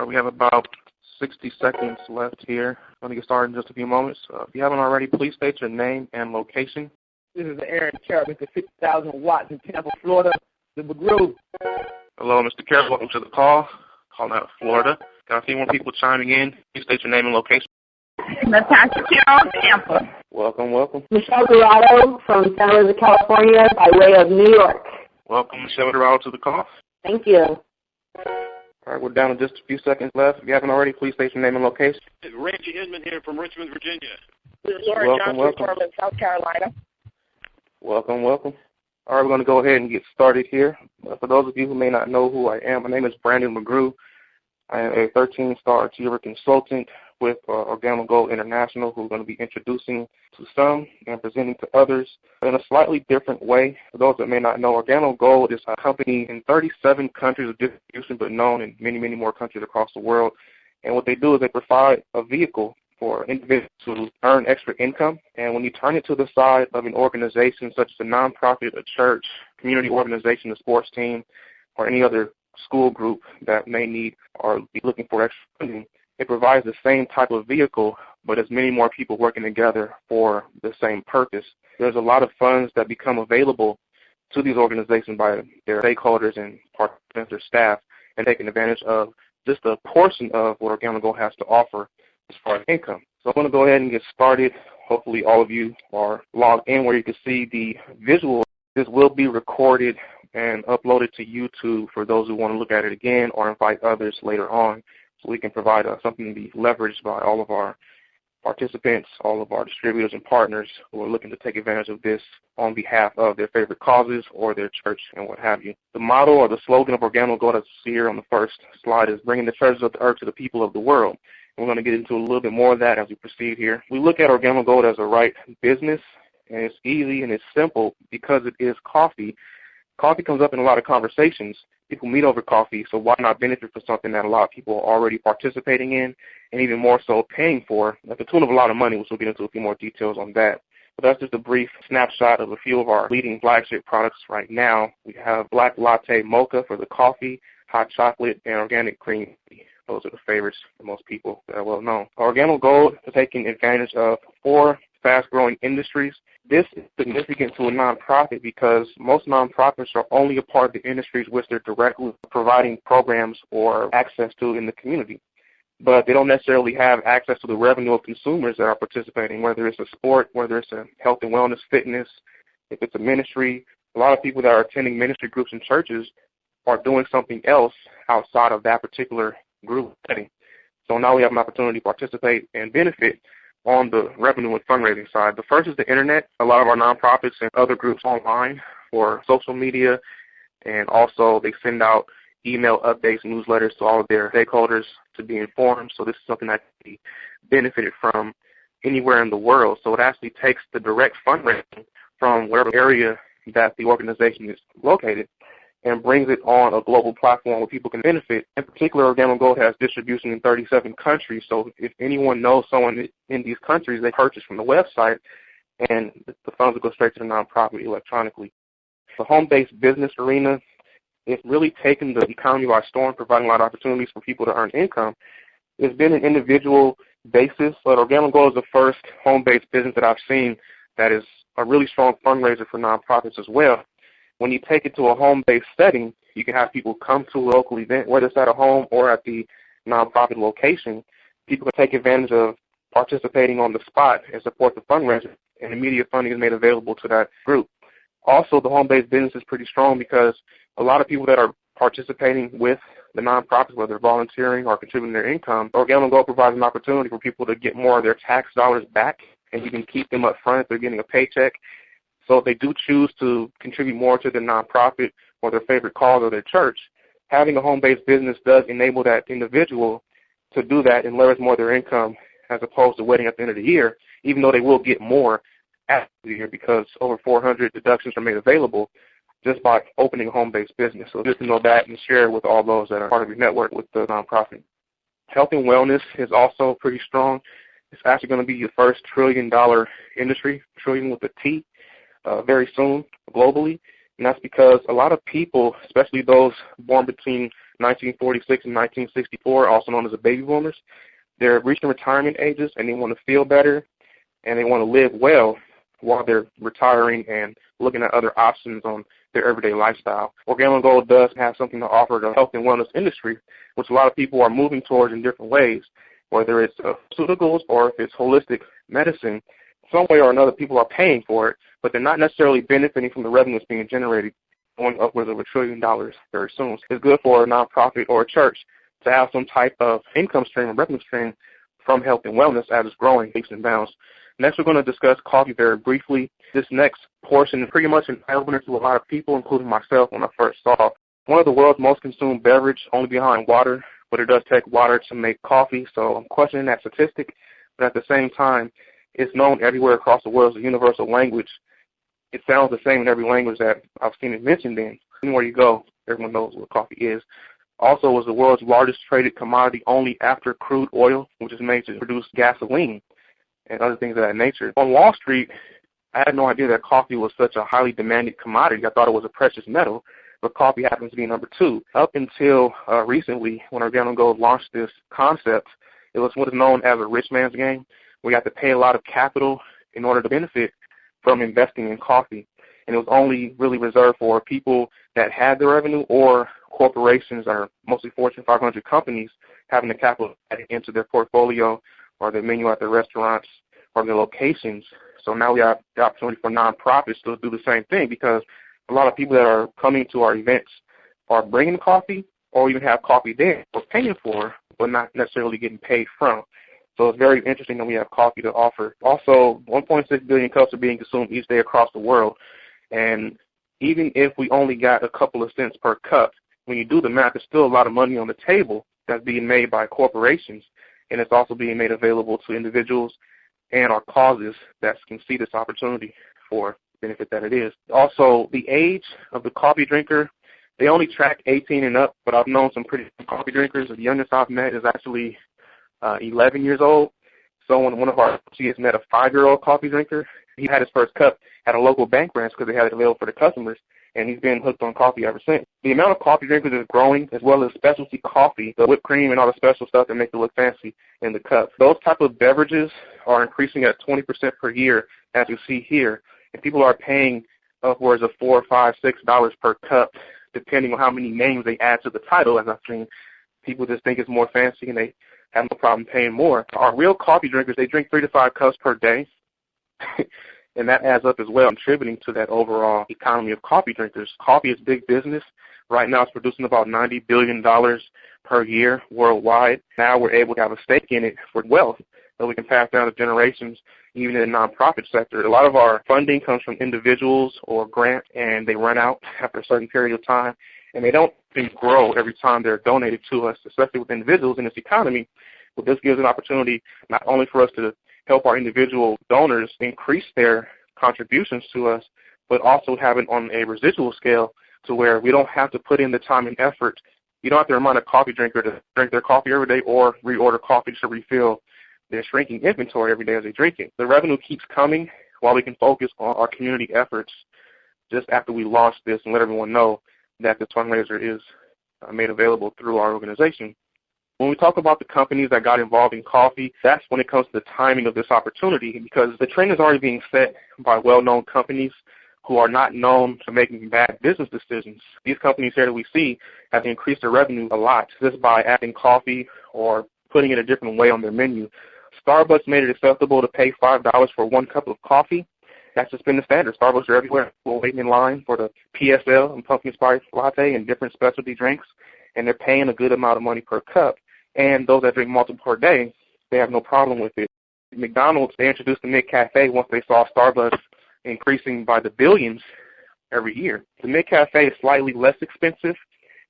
We have about 60 seconds left here. I'm going to get started in just a few moments. If you haven't already, please state your name and location. This is Aaron Carroll, Mr. 50,000 watts in Tampa, Florida, the McGrew. Hello, Mr. Carroll. Welcome to the call. Calling out of Florida. Got a few more people chiming in. Please state your name and location. Natasha Carroll, Tampa. Welcome, welcome. Michelle Dorado from Santa Rosa, California, by way of New York. Welcome, Michelle Dorado, to the call. Thank you. All right, we're down to just a few seconds left. If you haven't already, please state your name and location. Reggie Inman here from Richmond, Virginia. This is Laura Welcome, Johnson welcome. from South Carolina. Welcome, welcome. All right, we're going to go ahead and get started here. For those of you who may not know who I am, my name is Brandon McGrew. I am a 13-star achiever consultant with Organo Gold International, who are going to be introducing to some and presenting to others in a slightly different way. For those that may not know, Organo Gold is a company in 37 countries of distribution, but known in many, many more countries across the world. And what they do is they provide a vehicle for individuals to earn extra income. And when you turn it to the side of an organization such as a nonprofit, a church, community organization, a sports team, or any other school group that may need or be looking for extra funding, it provides the same type of vehicle, but as many more people working together for the same purpose. There's a lot of funds that become available to these organizations by their stakeholders and participants, their staff, and taking advantage of just a portion of what Organo Gold has to offer as far as income. So I'm going to go ahead and get started. Hopefully all of you are logged in where you can see the visual. This will be recorded and uploaded to YouTube for those who want to look at it again or invite others later on, so we can provide something to be leveraged by all of our participants, all of our distributors and partners who are looking to take advantage of this on behalf of their favorite causes or their church and what have you. The motto or the slogan of Organo Gold, as you see here on the first slide, is bringing the treasures of the earth to the people of the world. And we're going to get into a little bit more of that as we proceed here. We look at Organo Gold as a right business, and it's easy and it's simple because it is coffee. Coffee comes up in a lot of conversations. People meet over coffee, so why not benefit from something that a lot of people are already participating in and even more so paying for at the tune of a lot of money, which we'll get into a few more details on that. But that's just a brief snapshot of a few of our leading flagship products right now. We have Black Latte Mocha for the coffee, hot chocolate, and organic green tea. Those are the favorites for most people that are well known. Organo Gold is taking advantage of 4 fast-growing industries. This is significant to a nonprofit because most nonprofits are only a part of the industries which they're directly providing programs or access to in the community. But they don't necessarily have access to the revenue of consumers that are participating, whether it's a sport, whether it's a health and wellness, fitness, if it's a ministry. A lot of people that are attending ministry groups and churches are doing something else outside of that particular group setting. So now we have an opportunity to participate and benefit on the revenue and fundraising side. The first is the internet. A lot of our nonprofits and other groups online for social media, and also they send out email updates, newsletters to all of their stakeholders to be informed. So this is something that can be benefited from anywhere in the world. So it actually takes the direct fundraising from whatever area that the organization is located and brings it on a global platform where people can benefit. In particular, Organo Gold has distribution in 37 countries, so if anyone knows someone in these countries, they purchase from the website, and the funds will go straight to the nonprofit electronically. The home-based business arena is really taking the economy by storm, providing a lot of opportunities for people to earn income. It's been an individual basis, but Organo Gold is the first home-based business that I've seen that is a really strong fundraiser for nonprofits as well. When you take it to a home-based setting, you can have people come to a local event, whether it's at a home or at the nonprofit location. People can take advantage of participating on the spot and support the fundraiser, and immediate funding is made available to that group. Also, the home-based business is pretty strong because a lot of people that are participating with the nonprofits, whether they're volunteering or contributing their income, Organo Gold provides an opportunity for people to get more of their tax dollars back, and you can keep them up front if they're getting a paycheck. So if they do choose to contribute more to their nonprofit or their favorite cause or their church, having a home-based business does enable that individual to do that and leverage more of their income as opposed to waiting at the end of the year, even though they will get more after the year because over 400 deductions are made available just by opening a home-based business. So just to know that and share with all those that are part of your network with the nonprofit. Health and wellness is also pretty strong. It's actually going to be your first trillion-dollar industry, trillion with a T, very soon globally. And that's because a lot of people, especially those born between 1946 and 1964, also known as the baby boomers. They're reaching retirement ages, and they want to feel better, and they want to live well while they're retiring and looking at other options on their everyday lifestyle. Organo Gold does have something to offer the health and wellness industry, which a lot of people are moving towards in different ways, whether it's pharmaceuticals or if it's holistic medicine. Some way or another, people are paying for it, but they're not necessarily benefiting from the revenue that's being generated, going upwards of $1 trillion very soon. It's good for a nonprofit or a church to have some type of income stream or revenue stream from health and wellness as it's growing leaps and bounds. Next, we're going to discuss coffee very briefly. This next portion is pretty much an eye-opener to a lot of people, including myself when I first saw. One of the world's most consumed beverage, only behind water, but it does take water to make coffee, so I'm questioning that statistic. But at the same time, it's known everywhere across the world as a universal language. It sounds the same in every language that I've seen it mentioned in. Anywhere you go, everyone knows what coffee is. Also, was the world's largest traded commodity only after crude oil, which is made to produce gasoline and other things of that nature. On Wall Street, I had no idea that coffee was such a highly demanded commodity. I thought it was a precious metal, but coffee happens to be number 2. Up until recently, when Organo Gold launched this concept, it was what is known as a rich man's game. We had to pay a lot of capital in order to benefit from investing in coffee. And it was only really reserved for people that had the revenue or corporations or mostly Fortune 500 companies having the capital added into their portfolio or their menu at their restaurants or their locations. So now we have the opportunity for nonprofits to do the same thing, because a lot of people that are coming to our events are bringing coffee or even have coffee there or paying for, but not necessarily getting paid from. So it's very interesting that we have coffee to offer. Also, 1.6 billion cups are being consumed each day across the world. And even if we only got a couple of cents per cup, when you do the math, there's still a lot of money on the table that's being made by corporations, and it's also being made available to individuals and our causes that can see this opportunity for benefit that it is. Also, the age of the coffee drinker, they only track 18 and up, but I've known some pretty coffee drinkers. The youngest I've met is actually 11 years old. So when one of our associates met a 5-year-old coffee drinker, he had his first cup at a local bank branch because they had it available for the customers, and he's been hooked on coffee ever since. The amount of coffee drinkers is growing, as well as specialty coffee, the whipped cream and all the special stuff that makes it look fancy in the cup. Those type of beverages are increasing at 20% per year, as you see here, and people are paying upwards of $4, $5, $6 per cup, depending on how many names they add to the title. As I've seen, people just think it's more fancy, and they have no problem paying more. Our real coffee drinkers, they drink 3 to 5 cups per day. And that adds up as well, contributing to that overall economy of coffee drinkers. Coffee is big business. Right now it's producing about $90 billion per year worldwide. Now we're able to have a stake in it for wealth that we can pass down to generations, even in the nonprofit sector. A lot of our funding comes from individuals or grants, and they run out after a certain period of time, and they don't grow every time they're donated to us, especially with individuals in this economy. But this gives an opportunity not only for us to help our individual donors increase their contributions to us, but also have it on a residual scale to where we don't have to put in the time and effort. You don't have to remind a coffee drinker to drink their coffee every day or reorder coffee to refill their shrinking inventory every day as they drink it. The revenue keeps coming while we can focus on our community efforts just after we launch this and let everyone know that this fundraiser is made available through our organization. When we talk about the companies that got involved in coffee, that's when it comes to the timing of this opportunity, because the trend is already being set by well-known companies who are not known for making bad business decisions. These companies here that we see have increased their revenue a lot just by adding coffee or putting it a different way on their menu. Starbucks made it acceptable to pay $5 for 1 cup of coffee. That's just been the standard. Starbucks are everywhere. We're waiting in line for the PSL and pumpkin spice latte and different specialty drinks, and they're paying a good amount of money per cup. And those that drink multiple per day, they have no problem with it. McDonald's, they introduced the McCafe once they saw Starbucks increasing by the billions every year. The McCafe is slightly less expensive,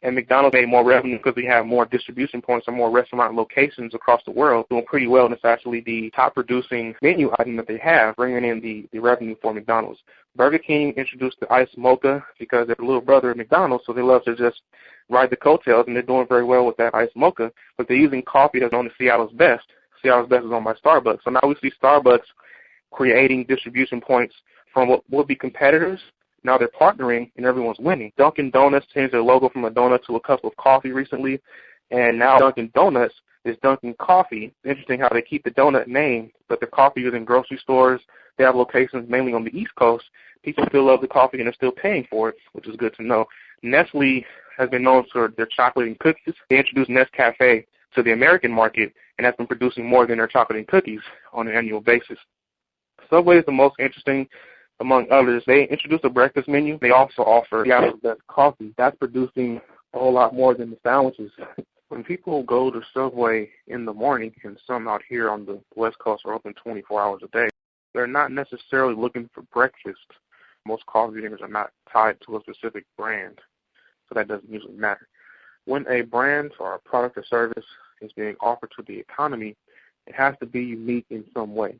and McDonald's made more revenue because they have more distribution points and more restaurant locations across the world, doing pretty well, and it's actually the top producing menu item that they have, bringing in the revenue for McDonald's. Burger King introduced the iced mocha because they're the little brother of McDonald's, so they love to just ride the coattails, and they're doing very well with that iced mocha, but they're using coffee that's known as Seattle's Best. Seattle's Best is owned by Starbucks. So now we see Starbucks creating distribution points from what would be competitors Now they're partnering and everyone's winning. Dunkin' Donuts changed their logo from a donut to a cup of coffee recently, and now Dunkin' Donuts is Dunkin' Coffee. Interesting how they keep the donut name, but the coffee is in grocery stores. They have locations mainly on the East Coast. People still love the coffee and are still paying for it, which is good to know. Nestle has been known for their chocolate and cookies. They introduced Nescafe to the American market and has been producing more than their chocolate and cookies on an annual basis. Subway is the most interesting among others. They introduced a breakfast menu. They also offer the best coffee. That's producing a whole lot more than the sandwiches. When people go to Subway in the morning, and some out here on the West Coast are open 24 hours a day, they're not necessarily looking for breakfast. Most coffee drinkers are not tied to a specific brand, so that doesn't usually matter. When a brand or a product or service is being offered to the economy, it has to be unique in some way.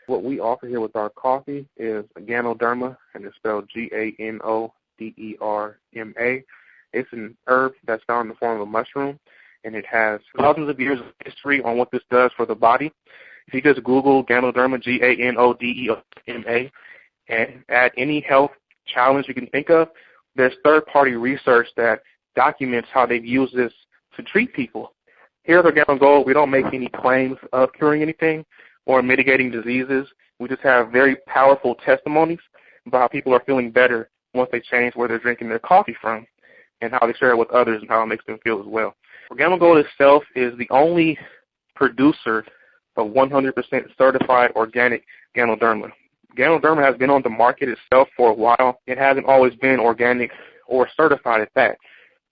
What we offer here with our coffee is Organo, and it's spelled Ganoderma. It's an herb that's found in the form of a mushroom, and it has thousands of years of history on what this does for the body. If you just Google Ganoderma, Ganoderma, and add any health challenge you can think of, there's third-party research that documents how they've used this to treat people. Here at Organo Gold, we don't make any claims of curing anything or mitigating diseases. We just have very powerful testimonies about how people are feeling better once they change where they're drinking their coffee from and how they share it with others and how it makes them feel as well. Organo Gold itself is the only producer of 100% certified organic Ganoderma. Ganoderma has been on the market itself for a while. It hasn't always been organic or certified at that.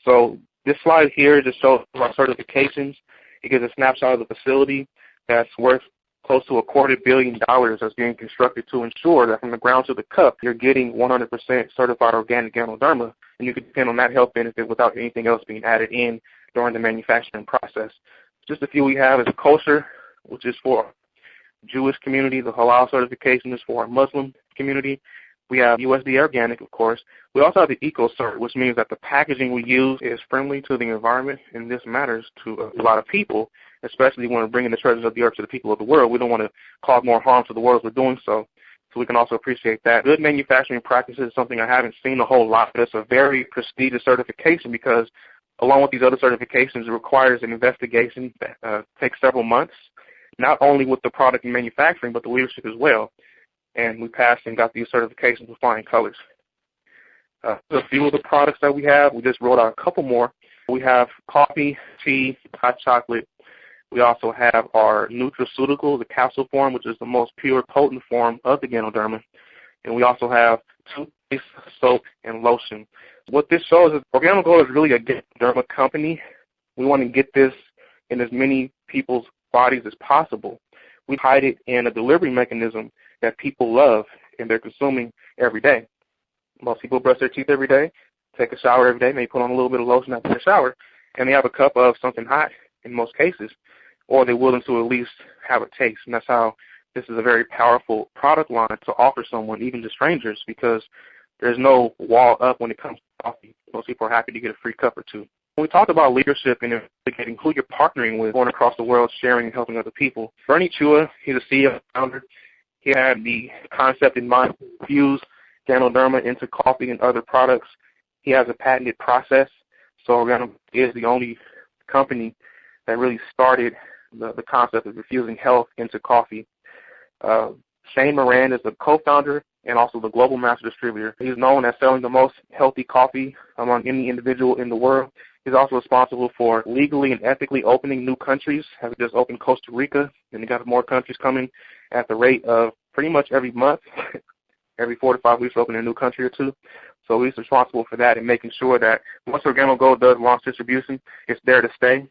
So this slide here just shows our certifications. It gives a snapshot of the facility that's worth close to $250 million that's being constructed to ensure that from the ground to the cup, you're getting 100% certified organic Ganoderma, and you can depend on that health benefit without anything else being added in during the manufacturing process. Just a few we have is a kosher, which is for Jewish community. The halal certification is for our Muslim community. We have USDA organic, of course. We also have the eco-cert, which means that the packaging we use is friendly to the environment, and this matters to a lot of people, especially when we're bringing the treasures of the earth to the people of the world. We don't want to cause more harm to the world as we're doing so we can also appreciate that. Good manufacturing practices is something I haven't seen a whole lot, but it's a very prestigious certification because along with these other certifications, it requires an investigation that takes several months, not only with the product and manufacturing, but the leadership as well. And we passed and got these certifications with flying colors. A few of the products that we have, we just rolled out a couple more. We have coffee, tea, hot chocolate. We also have our nutraceutical, the capsule form, which is the most pure, potent form of the Ganoderma. And we also have toothpaste, soap, and lotion. What this shows is Organo Gold is really a Ganoderma company. We want to get this in as many people's bodies as possible. We hide it in a delivery mechanism that people love and they're consuming every day. Most people brush their teeth every day, take a shower every day, maybe put on a little bit of lotion after the shower, and they have a cup of something hot in most cases, or they're willing to at least have a taste. And that's how this is a very powerful product line to offer someone, even to strangers, because there's no wall up when it comes to coffee. Most people are happy to get a free cup or two. When we talk about leadership and investigating who you're partnering with, going across the world, sharing and helping other people, Bernie Chua, he's a CEO and founder. He had the concept in mind to infuse Ganoderma into coffee and other products. He has a patented process, so Organo is the only company that really started the concept of infusing health into coffee. Shane Moran is the co-founder and also the global master distributor. He's known as selling the most healthy coffee among any individual in the world. He's also responsible for legally and ethically opening new countries. Has just opened Costa Rica, and he got more countries coming at the rate of pretty much every month. Every 4 to 5 weeks, open a new country or two. So he's responsible for that and making sure that once Organo Gold does launch distribution, it's there to stay.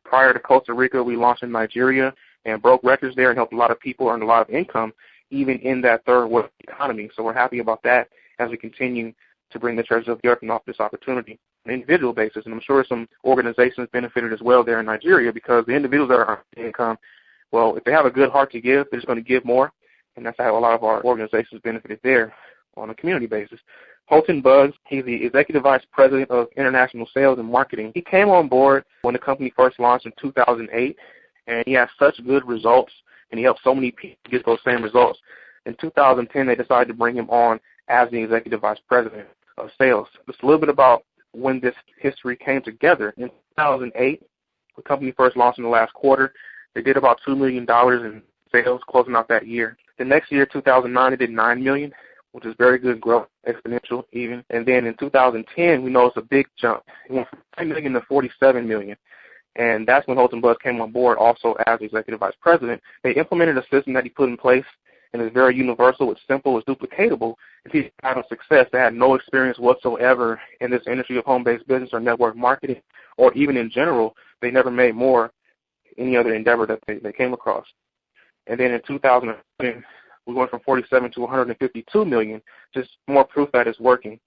Prior to Costa Rica, we launched in Nigeria and broke records there and helped a lot of people earn a lot of income, even in that third world economy. So we're happy about that as we continue to bring the treasures of the earth and offer this opportunity on an individual basis. And I'm sure some organizations benefited as well there in Nigeria because the individuals that are earning income, well, if they have a good heart to give, they're just going to give more. And that's how a lot of our organizations benefited there on a community basis. Holton Buggs, he's the Executive Vice President of International Sales and Marketing. He came on board when the company first launched in 2008, and he has such good results, and he helped so many people get those same results. In 2010, they decided to bring him on as the Executive Vice President of Sales. Just a little bit about when this history came together. In 2008, the company first launched in the last quarter. They did about $2 million in sales closing out that year. The next year, 2009, they did $9 million, which is very good growth, exponential even. And then in 2010, we noticed a big jump. It went from $10 million to $47 million. And that's when Holton Buzz came on board also as Executive Vice President. They implemented a system that he put in place, and it's very universal, it's simple, it's duplicatable. If he's had a success, they had no experience whatsoever in this industry of home-based business or network marketing, or even in general, they never made more any other endeavor that they came across. And then in 2011, we went from 47 to 152 million, just more proof that it's working.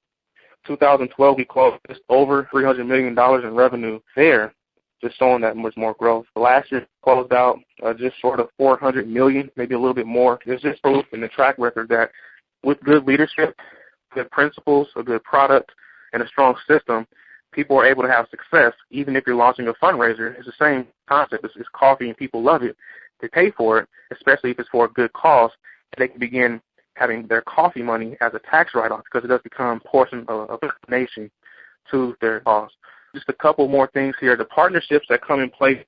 2012, we closed just over $300 million in revenue there, just showing that much more growth. Last year, closed out just short of 400 million, maybe a little bit more. There's just proof in the track record that with good leadership, good principles, a good product, and a strong system, people are able to have success, even if you're launching a fundraiser. It's the same concept. It's coffee, and people love it. They pay for it, especially if it's for a good cause, and they can begin having their coffee money as a tax write-off because it does become a portion of the donation to their cause. Just a couple more things here. The partnerships that come in place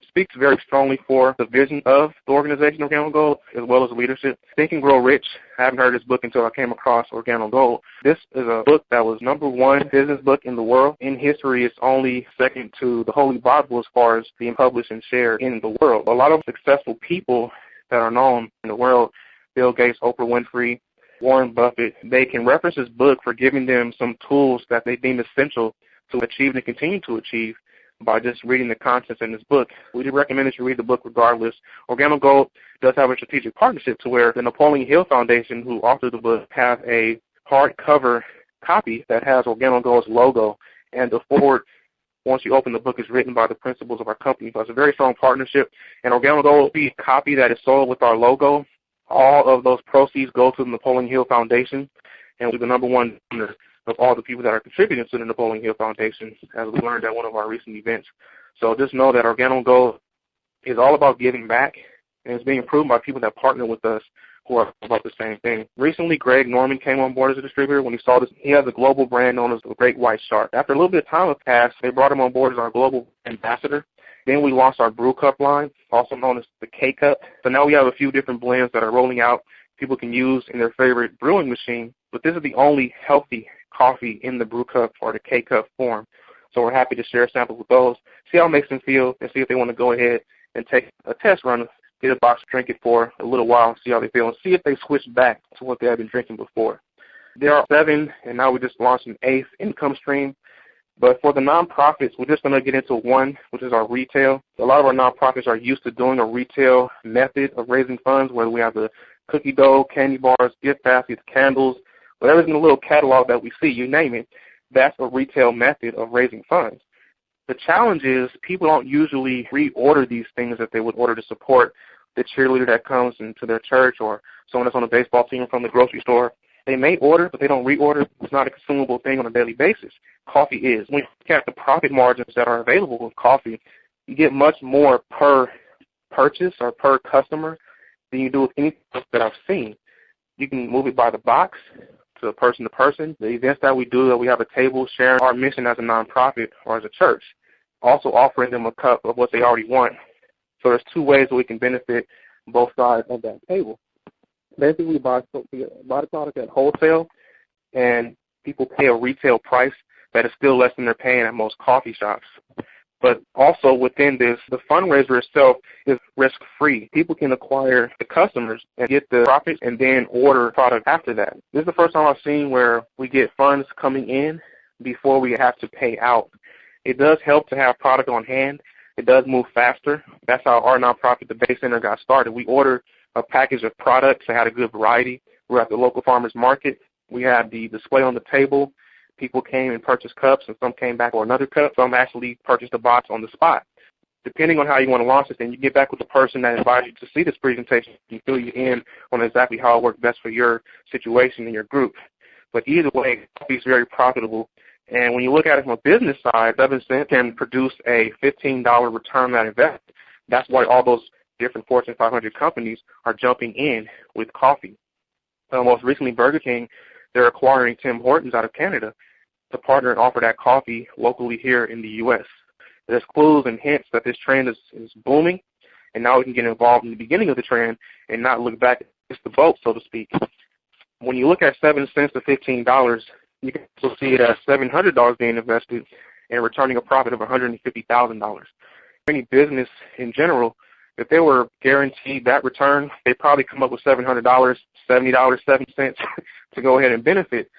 speaks very strongly for the vision of the organization, Organo Gold, as well as leadership. Think and Grow Rich. I haven't heard this book until I came across Organo Gold. This is a book that was #1 business book in the world. In history, it's only second to the Holy Bible as far as being published and shared in the world. A lot of successful people that are known in the world, Bill Gates, Oprah Winfrey, Warren Buffett, they can reference this book for giving them some tools that they deem essential to achieve and continue to achieve by just reading the contents in this book. We do recommend that you read the book regardless. Organo Gold does have a strategic partnership to where the Napoleon Hill Foundation, who authored the book, have a hardcover copy that has Organo Gold's logo, and the forward, once you open the book, is written by the principals of our company. So it's a very strong partnership, and Organo Gold will be a copy that is sold with our logo. All of those proceeds go to the Napoleon Hill Foundation, and we're the #1 donor of all the people that are contributing to the Napoleon Hill Foundation, as we learned at one of our recent events. So just know that Organo Gold is all about giving back, and it's being approved by people that partner with us who are about the same thing. Recently, Greg Norman came on board as a distributor. When he saw this, he has a global brand known as the Great White Shark. After a little bit of time had passed, they brought him on board as our global ambassador. Then we launched our brew cup line, also known as the K-Cup. So now we have a few different blends that are rolling out people can use in their favorite brewing machine, but this is the only healthy coffee in the brew cup or the K-Cup form. So we're happy to share samples with those, see how it makes them feel, and see if they want to go ahead and take a test run, get a box, drink it for a little while, see how they feel, and see if they switch back to what they have been drinking before. There are 7, and now we just launched an 8th income stream. But for the nonprofits, we're just going to get into one, which is our retail. A lot of our nonprofits are used to doing a retail method of raising funds, where we have the cookie dough, candy bars, gift baskets, candles, whatever's in the little catalog that we see, you name it, that's a retail method of raising funds. The challenge is people don't usually reorder these things that they would order to support the cheerleader that comes into their church or someone that's on a baseball team from the grocery store. They may order, but they don't reorder. It's not a consumable thing on a daily basis. Coffee is. When you look at the profit margins that are available with coffee, you get much more per purchase or per customer than you do with anything else that I've seen. You can move it by the box to person to person. The events that we do, that we have a table sharing our mission as a nonprofit or as a church, also offering them a cup of what they already want. So there's 2 ways that we can benefit both sides of that table. Basically, we buy the product at wholesale, and people pay a retail price that is still less than they're paying at most coffee shops. But also within this, the fundraiser itself is risk-free. People can acquire the customers and get the profits and then order product after that. This is the first time I've seen where we get funds coming in before we have to pay out. It does help to have product on hand. It does move faster. That's how our nonprofit, the Bay Center, got started. We ordered a package of products that had a good variety. We're at the local farmers market. We had the display on the table. People came and purchased cups, and some came back for another cup. Some actually purchased a box on the spot. Depending on how you want to launch this, then you get back with the person that invited you to see this presentation and fill you in on exactly how it works best for your situation and your group. But either way, coffee is very profitable. And when you look at it from a business side, 7 cents can produce a $15 return on that investment. That's why all those different Fortune 500 companies are jumping in with coffee. Most recently, Burger King they're acquiring Tim Hortons out of Canada to partner and offer that coffee locally here in the U.S. There's clues and hints that this trend is booming, and now we can get involved in the beginning of the trend and not look back at the boat, so to speak. When you look at 7 cents to $15, you can also see it as $700 being invested and returning a profit of $150,000. Any business in general, if they were guaranteed that return, they'd probably come up with $700, $70, 7 cents to go ahead and benefit,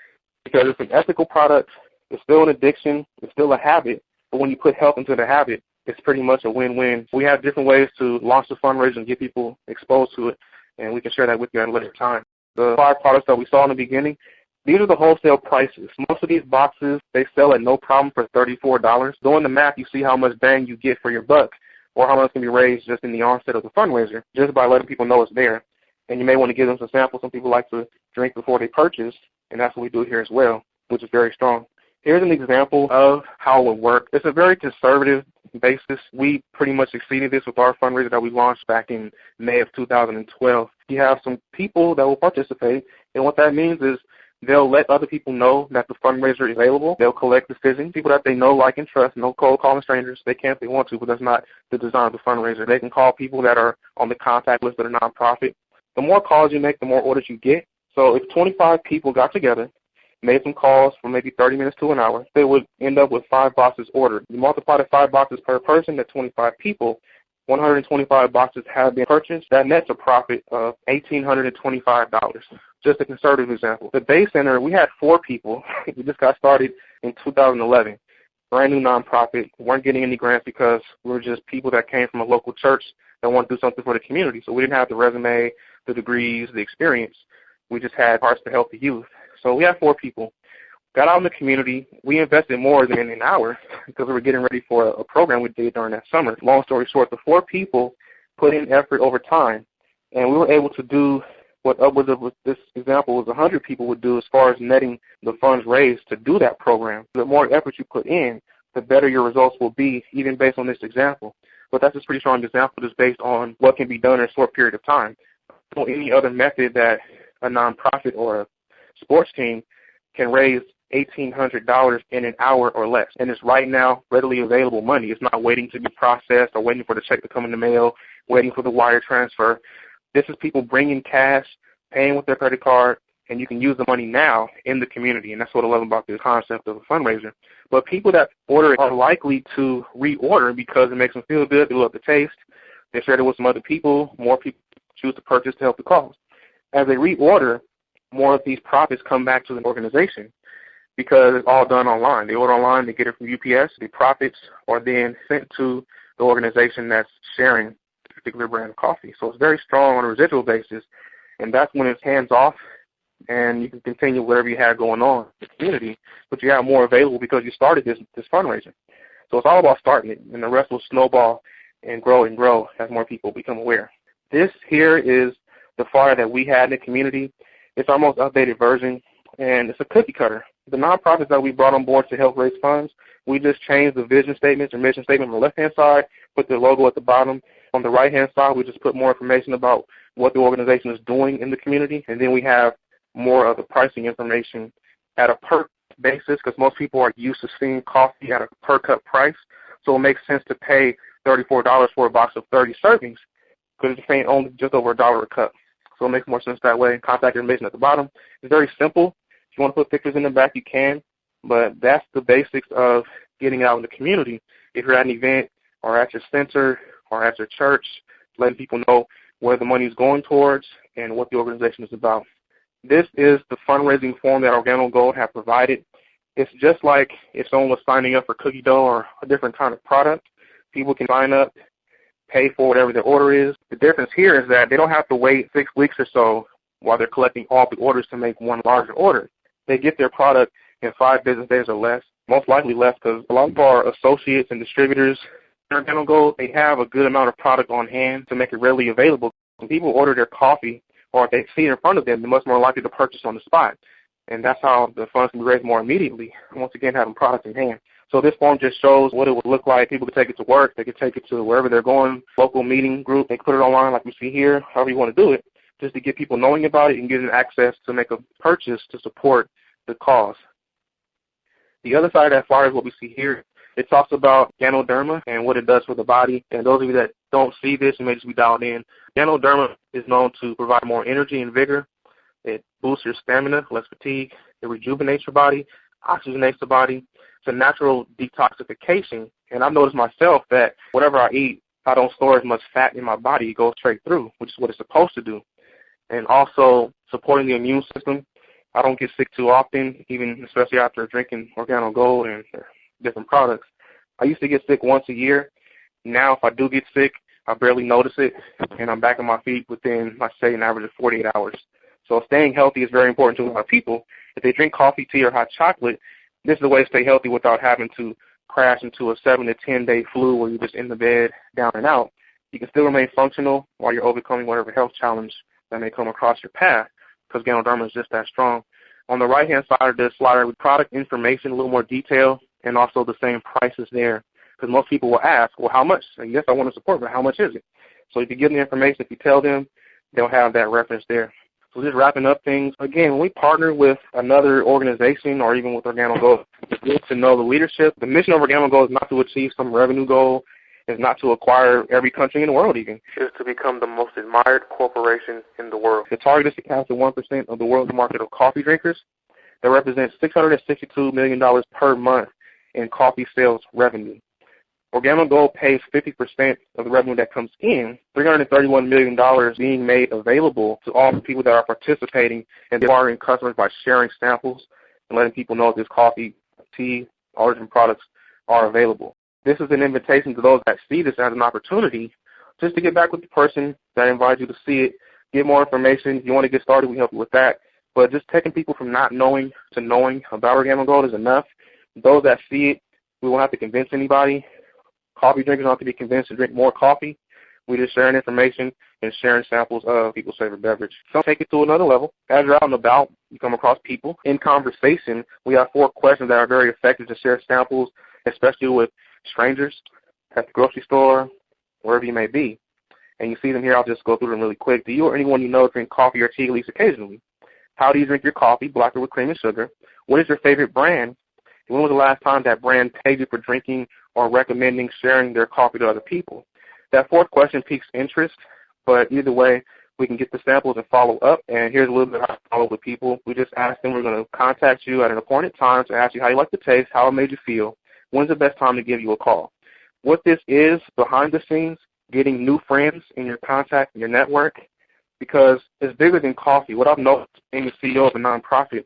because it's an ethical product, it's still an addiction, it's still a habit, but when you put health into the habit, it's pretty much a win-win. We have different ways to launch the fundraiser and get people exposed to it, and we can share that with you at a later time. The 5 products that we saw in the beginning, these are the wholesale prices. Most of these boxes, they sell at no problem for $34. Doing the math, you see how much bang you get for your buck, or how much can be raised just in the onset of the fundraiser, just by letting people know it's there. And you may want to give them some samples. Some people like to drink before they purchase, and that's what we do here as well, which is very strong. Here's an example of how it would work. It's a very conservative basis. We pretty much exceeded this with our fundraiser that we launched back in May of 2012. You have some people that will participate, and what that means is they'll let other people know that the fundraiser is available. They'll collect decisions, people that they know, like, and trust. No cold calling strangers. They can if they want to, but that's not the design of the fundraiser. They can call people that are on the contact list of the nonprofit. The more calls you make, the more orders you get. So if 25 people got together, made some calls for maybe 30 minutes to an hour, they would end up with 5 boxes ordered. You multiply the 5 boxes per person, that's 25 people. 125 boxes have been purchased. That nets a profit of $1,825. Just a conservative example. The Bay Center, we had 4 people. We just got started in 2011. Brand new nonprofit. We weren't getting any grants because we were just people that came from a local church that wanted to do something for the community. So we didn't have the resume, the degrees, the experience. We just had hearts to help the youth. So we had 4 people. Got out in the community. We invested more than an hour because we were getting ready for a program we did during that summer. Long story short, the 4 people put in effort over time, and we were able to do what upwards of this example was 100 people would do as far as netting the funds raised to do that program. The more effort you put in, the better your results will be, even based on this example. But that's a pretty strong example just based on what can be done in a short period of time. So any other method that a nonprofit or a sports team can raise $1,800 in an hour or less. And it's right now readily available money. It's not waiting to be processed or waiting for the check to come in the mail, waiting for the wire transfer. This is people bringing cash, paying with their credit card, and you can use the money now in the community. And that's what I love about this concept of a fundraiser. But people that order it are likely to reorder because it makes them feel good. They love the taste. They share it with some other people. More people choose to purchase to help the cause. As they reorder, more of these profits come back to the organization because it's all done online. They order online, they get it from UPS. The profits are then sent to the organization that's sharing a particular brand of coffee. So it's very strong on a residual basis, and that's when it's hands-off, and you can continue whatever you have going on in the community, but you have more available because you started this fundraiser. So it's all about starting it, and the rest will snowball and grow as more people become aware. This here is the flyer that we had in the community. It's our most updated version, and it's a cookie cutter. The nonprofits that we brought on board to help raise funds, we just changed the vision statements or mission statement on the left-hand side, put the logo at the bottom. On the right-hand side, we just put more information about what the organization is doing in the community, and then we have more of the pricing information at a per basis because most people are used to seeing coffee at a per cup price, so it makes sense to pay $34 for a box of 30 servings because it's paying only just over $1 a cup. So it makes more sense that way. Contact information at the bottom. It's very simple. If you want to put pictures in the back, you can. But that's the basics of getting out in the community. If you're at an event or at your center or at your church, letting people know where the money is going towards and what the organization is about. This is the fundraising form that Organo Gold have provided. It's just like if someone was signing up for cookie dough or a different kind of product. People can sign up, pay for whatever their order is. The difference here is that they don't have to wait 6 weeks or so while they're collecting all the orders to make one larger order. They get their product in 5 business days or less, most likely less because a lot of our associates and distributors in Organo Gold, they have a good amount of product on hand to make it readily available. When people order their coffee or if they see it in front of them, they're much more likely to purchase on the spot. And that's how the funds can be raised more immediately, once again having product in hand. So this form just shows what it would look like. People could take it to work. They could take it to wherever they're going, local meeting group. They can put it online like we see here, however you want to do it. just to get people knowing about it and getting access to make a purchase to support the cause. The other side of that flyer is what we see here. It talks about Ganoderma and what it does for the body. And those of you that don't see this, you may just be dialed in. Ganoderma is known to provide more energy and vigor. It boosts your stamina, less fatigue. It rejuvenates your body, oxygenates the body. It's a natural detoxification. And I've noticed myself that whatever I eat, I don't store as much fat in my body. It goes straight through, which is what it's supposed to do. And also supporting the immune system. I don't get sick too often, even especially after drinking Organo Gold and different products. I used to get sick once a year. Now if I do get sick, I barely notice it, and I'm back on my feet within, let's say, an average of 48 hours. So staying healthy is very important to a lot of people. If they drink coffee, tea, or hot chocolate, this is the way to stay healthy without having to crash into a 7 to 10 day flu where you're just in the bed, down and out. You can still remain functional while you're overcoming whatever health challenge that may come across your path, because Ganoderma is just that strong. On the right-hand side of this flyer, with product information, a little more detail, and also the same prices there. Because most people will ask, well, how much? And yes, I want to support, but how much is it? So if you give them the information, if you tell them, they'll have that reference there. So just wrapping up things, again, when we partner with another organization or even with Organo Gold, it's good to know the leadership. The mission of Organo Gold is not to achieve some revenue goal. It's not to acquire every country in the world even. It's to become the most admired corporation in the world. The target is to capture 1% of the world's market of coffee drinkers. That represents $662 million per month in coffee sales revenue. Organo Gold pays 50% of the revenue that comes in, $331 million being made available to all the people that are participating and acquiring customers by sharing samples and letting people know this coffee, tea, all different products are available. This is an invitation to those that see this as an opportunity just to get back with the person that invited you to see it, get more information. If you want to get started, we help you with that. But just taking people from not knowing to knowing about Organo Gold is enough. Those that see it, we won't have to convince anybody. Coffee drinkers don't have to be convinced to drink more coffee. We're just sharing information and sharing samples of people's favorite beverage. So take it to another level. As you're out and about, you come across people. In conversation, we have 4 questions that are very effective to share samples, especially with strangers at the grocery store, wherever you may be. And you see them here. I'll just go through them really quick. Do you or anyone you know drink coffee or tea at least occasionally? How do you drink your coffee, black or with cream and sugar? What is your favorite brand? When was the last time that brand paid you for drinking or recommending sharing their coffee to other people? That 4th question piques interest, but either way, we can get the samples and follow up. And here's a little bit how to follow up with people. We just ask them, we're going to contact you at an appointed time to ask you how you like the taste, how it made you feel, when's the best time to give you a call. What this is, behind the scenes, getting new friends in your contact and your network, because it's bigger than coffee. What I've noticed being the CEO of a nonprofit,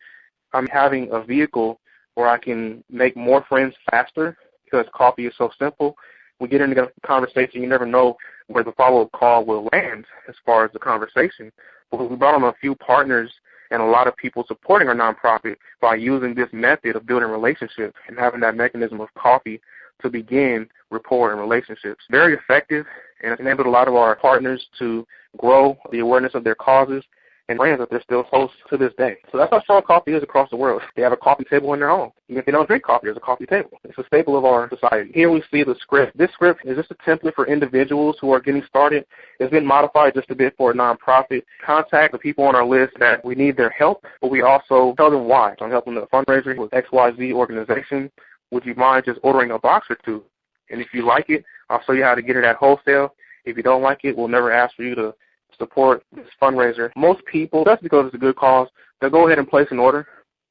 I'm having a vehicle where I can make more friends faster because coffee is so simple. We get into a conversation, you never know where the follow-up call will land as far as the conversation. But we brought on a few partners and a lot of people supporting our nonprofit by using this method of building relationships and having that mechanism of coffee to begin rapport and relationships. Very effective, and it's enabled a lot of our partners to grow the awareness of their causes and brands that they're still hosts to this day. So that's how strong coffee is across the world. They have a coffee table in their home. Even if they don't drink coffee, there's a coffee table. It's a staple of our society. Here we see the script. This script is just a template for individuals who are getting started. It's been modified just a bit for a nonprofit. Contact the people on our list that we need their help, but we also tell them why. So I'm helping the fundraiser with XYZ organization. Would you mind just ordering a box or 2? And if you like it, I'll show you how to get it at wholesale. If you don't like it, we'll never ask for you to support this fundraiser. Most people, that's because it's a good cause, they'll go ahead and place an order,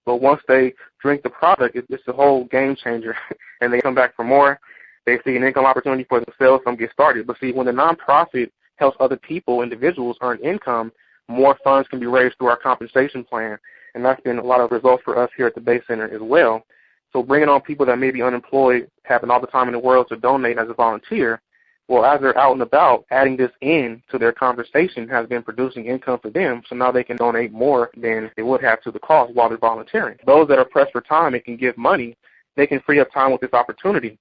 but once they drink the product, it's a whole game changer, and they come back for more. They see an income opportunity for themselves, some get started. But see, when the nonprofit helps other people, individuals, earn income, more funds can be raised through our compensation plan, and that's been a lot of results for us here at the Bay Center as well. So bringing on people that may be unemployed, having all the time in the world to donate as a volunteer, well, as they're out and about, adding this in to their conversation has been producing income for them, so now they can donate more than they would have to the cause while they're volunteering. Those that are pressed for time and can give money, they can free up time with this opportunity.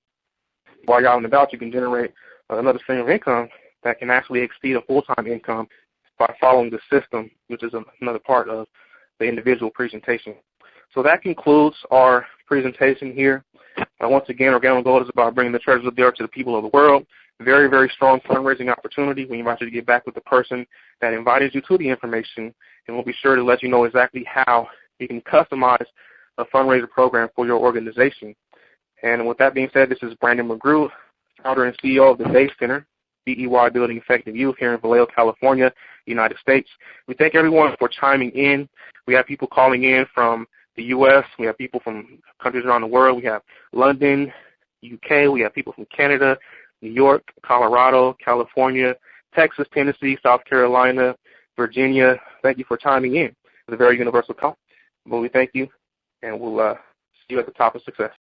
While you're out and about, you can generate another stream of income that can actually exceed a full-time income by following the system, which is another part of the individual presentation. So that concludes our presentation here. Once again, Organo Gold is about bringing the treasures of the earth to the people of the world. Very, very strong fundraising opportunity. We invite you to get back with the person that invited you to the information, and we'll be sure to let you know exactly how you can customize a fundraiser program for your organization. And with that being said, this is Brandon McGrew, founder and CEO of the Day Center, BEY Building Effective Youth here in Vallejo, California, United States. We thank everyone for chiming in. We have people calling in from the U.S. We have people from countries around the world. We have London, UK. We have people from Canada, New York, Colorado, California, Texas, Tennessee, South Carolina, Virginia. Thank you for chiming in. It's a very universal call. But we thank you, and we'll see you at the top of success.